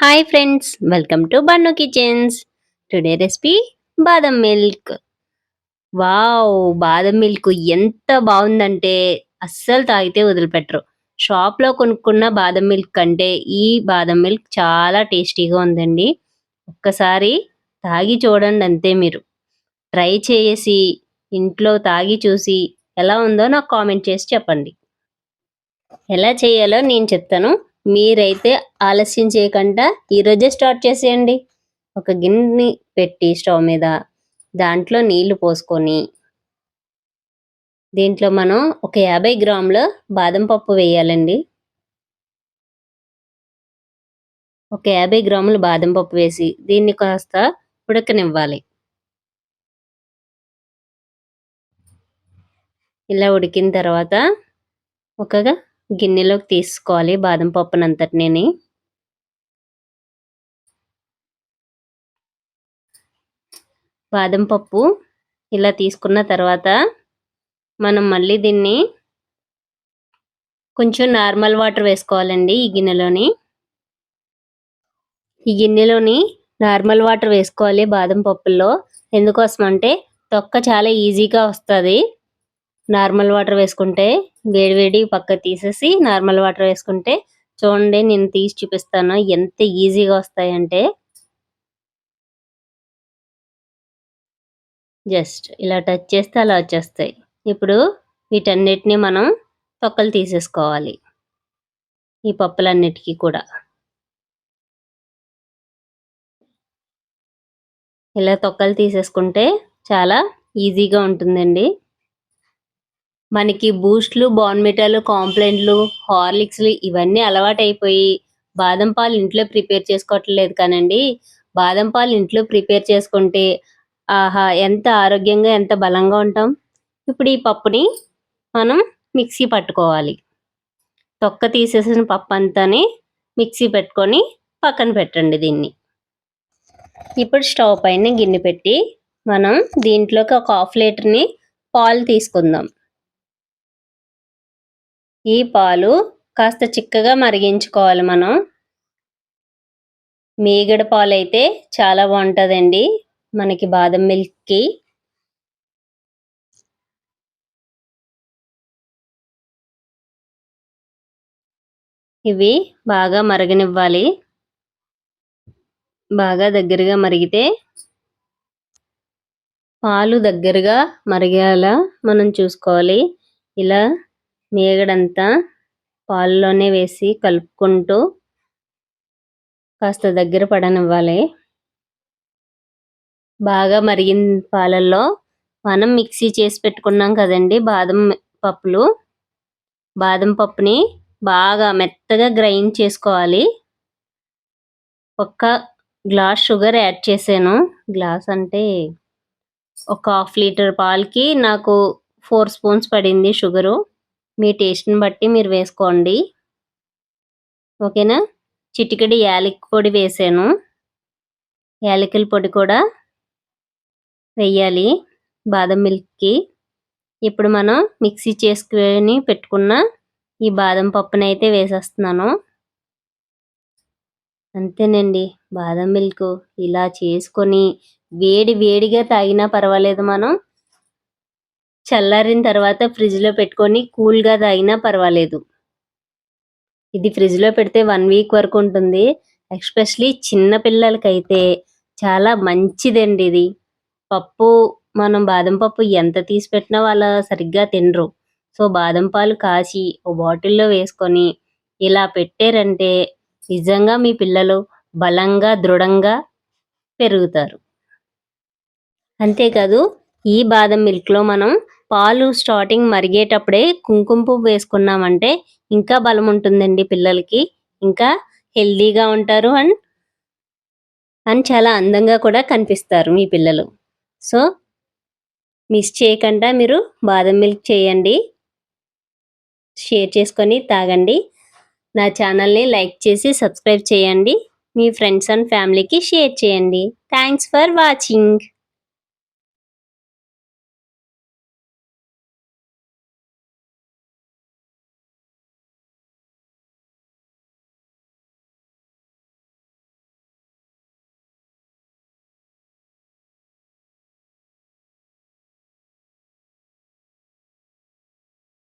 Hi friends, welcome to Bannu kitchens. Today recipe badam milk. Wow! Badam milk ఎంత బావుందంటే అస్సలు తాగితే వదిలిపెట్టరు. షాప్‌లో కొనుక్కున్న బాదం మిల్క్ కంటే ఈ బాదం మిల్క్ చాలా టేస్టీగా ఉందండి. ఒక్కసారి తాగి చూడండి అంతే మీరు. ట్రై చేసి ఇంట్లో తాగి చూసి ఎలా ఉందో నాకు కామెంట్ చేసి చెప్పండి. ఎలా చేయాలో నేను చెప్తాను. మీరైతే ఆలస్యం చేయకుండా ఈరోజే స్టార్ట్ చేసేయండి. ఒక గిన్నెని పెట్టి స్టవ్ మీద దాంట్లో నీళ్లు పోసుకొని దీంట్లో మనం ఒక 50 గ్రాముల బాదం పప్పు వేయాలండి. ఒక 50 గ్రాముల బాదం పప్పు వేసి దీన్ని కాస్త ఉడకనివ్వాలి. ఇలా ఉడికిన తర్వాత ఒక గిన్నెలోకి తీసుకోవాలి బాదం పప్పునంతటిని. బాదం పప్పు ఇలా తీసుకున్న తర్వాత మనం మళ్ళీ దీన్ని కొంచెం నార్మల్ వాటర్ వేసుకోవాలండి ఈ గిన్నెలోని. ఈ గిన్నెలోని నార్మల్ వాటర్ వేసుకోవాలి బాదం పప్పుల్లో. ఎందుకోసం అంటే తొక్క చాలా ఈజీగా వస్తుంది. నార్మల్ వాటర్ వేసుకుంటే వేడి వేడి పక్క తీసేసి నార్మల్ వాటర్ వేసుకుంటే చూడండి, నేను తీసి చూపిస్తాను ఎంత ఈజీగా వస్తాయంటే. జస్ట్ ఇలా టచ్ చేస్తే అలా వచ్చేస్తాయి. ఇప్పుడు వీటన్నిటిని మనం తొక్కలు తీసేసుకోవాలి. ఈ పప్పులన్నిటికీ కూడా ఇలా తొక్కలు తీసేసుకుంటే చాలా ఈజీగా ఉంటుందండి. మనకి బూస్ట్లు, బోర్న్‌విటాలు, కాంప్లెన్‌లు, హార్లిక్స్‌లు ఇవన్నీ అలవాటైపోయి బాదం పాలు ఇంట్లో ప్రిపేర్ చేసుకోవట్లేదు కానండి. బాదం పాలు ఇంట్లో ప్రిపేర్ చేసుకుంటే ఆహా! ఎంత ఆరోగ్యంగా ఎంత బలంగా ఉంటాం. ఇప్పుడు ఈ పప్పుని మనం మిక్సీ పట్టుకోవాలి. తొక్క తీసేసిన పప్పంతాని మిక్సీ పెట్టుకొని పక్కన పెట్టండి దీన్ని. ఇప్పుడు స్టవ్ పైన గిన్నె పెట్టి మనం దీంట్లోకి ఒక హాఫ్ లీటర్‌ని పాలు తీసుకుందాం. ఈ పాలు కాస్త చిక్కగా మరిగించుకోవాలి మనం. మీగడ పాలైతే చాలా బాగుంటుందండి మనకి బాదం మిల్క్‌కి. ఇవి బాగా మరగనివ్వాలి. బాగా దగ్గరగా మరిగితే పాలు దగ్గరగా మరిగేలా మనం చూసుకోవాలి. ఇలా మీగడంతా పాలలోనే వేసి కలుపుకుంటూ కాస్త దగ్గర పడనివ్వాలి. బాగా మరిగిన పాలల్లో మనం మిక్సీ చేసి పెట్టుకున్నాం కదండి పప్పులు. బాదం పప్పుని బాగా మెత్తగా గ్రైండ్ చేసుకోవాలి. ఒక్క గ్లాస్ షుగర్ యాడ్ చేశాను. గ్లాస్ అంటే ఒక హాఫ్ లీటర్ పాలకి నాకు 4 స్పూన్స్ పడింది షుగరు. మీ టేస్ట్‌ని బట్టి మీరు వేసుకోండి. ఓకేనా? చిటికెడు యాలకుల పొడి వేసాను. యాలకుల పొడి కూడా వెయ్యాలి బాదం మిల్క్‌కి. ఇప్పుడు మనం మిక్సీ చేసుకొని పెట్టుకున్న ఈ బాదం పప్పునైతే వేసేస్తున్నాను. అంతేనండి, బాదం మిల్క్ ఇలా చేసుకొని వేడి వేడిగా తాగినా పర్వాలేదు, మనం చల్లారిన తర్వాత ఫ్రిడ్జ్‌లో పెట్టుకొని కూల్‌గా తాగినా పర్వాలేదు. ఇది ఫ్రిడ్జ్‌లో పెడితే 1 వీక్ వరకు ఉంటుంది. ఎస్పెషల్లీ చిన్న పిల్లలకైతే చాలా మంచిదండి ఇది. పప్పు మనం బాదం పప్పు ఎంత తీసి పెట్టినా వాళ్ళు సరిగ్గా తినరు. సో బాదం పాలు కాచి ఓ బాటిల్‌లో వేసుకొని ఇలా పెట్టారంటే నిజంగా మీ పిల్లలు బలంగా, దృఢంగా పెరుగుతారు. అంతేకాదు, ఈ బాదం మిల్క్‌లో మనం పాలు స్టార్టింగ్ మరిగేటప్పుడే కుంకుమ పువ్వు వేసుకున్నామంటే ఇంకా బలం ఉంటుందండి పిల్లలకి. ఇంకా హెల్తీగా ఉంటారు అండ్ చాలా అందంగా కూడా కనిపిస్తారు మీ పిల్లలు. సో మిస్ చేయకుండా మీరు బాదం మిల్క్ చేయండి. షేర్ చేసుకొని తాగండి. నా ఛానల్‌ని లైక్ చేసి సబ్స్క్రైబ్ చేయండి. మీ ఫ్రెండ్స్ అండ్ ఫ్యామిలీకి షేర్ చేయండి. Thanks for watching.